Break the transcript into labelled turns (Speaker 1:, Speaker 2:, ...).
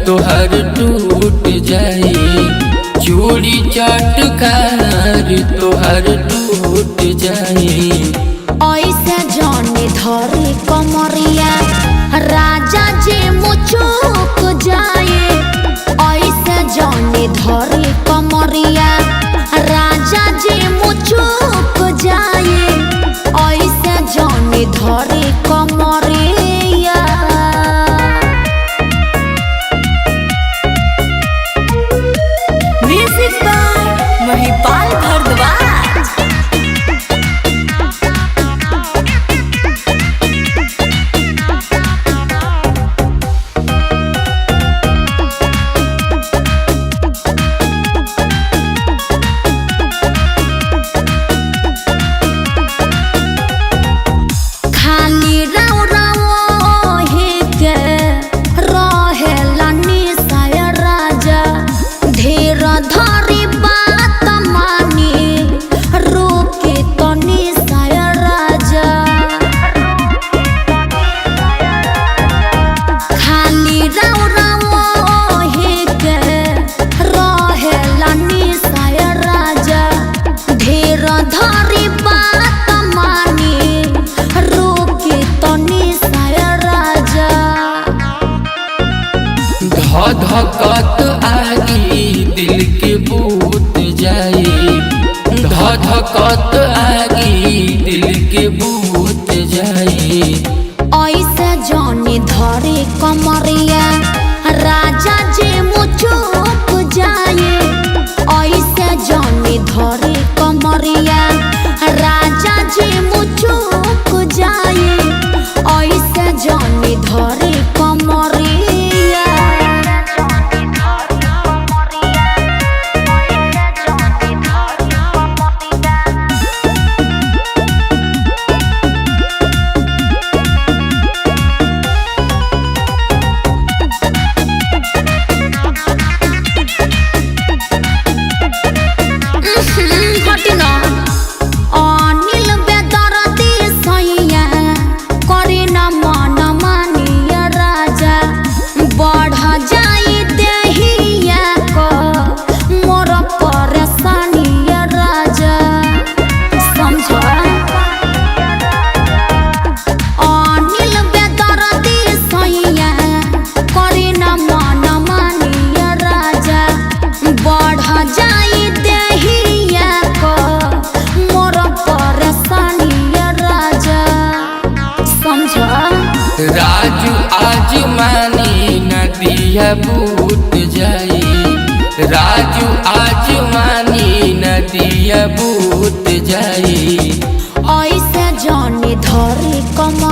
Speaker 1: तोहर टूट जाए, चूड़ी चटकार तोहर टूट जाए।
Speaker 2: ऐसे जाने धरे कमरिया राजा जे मुचुक जाए, ऐसे जाने धरे कमरिया राजा जे मुचुक जाए, ऐसे जाने धरे कमरिया। Music by Mahipal Bhardwaj.
Speaker 1: धधकत आगी दिल के बूत जाए, धधकत आगी दिल के बूत जाए।
Speaker 2: ऐसे जाने धरे कमरिया राजा जे मुचुक जाए, ऐसे जाने धरे कमरिया राजा जे मुचुक जाए, ऐसे जाने धरे कमरिया।
Speaker 1: राजू आज मानी नदिया बूट जाए, राजू आज मानी नदिया बूट जाए।
Speaker 2: ऐसे जाने धरे कमरिया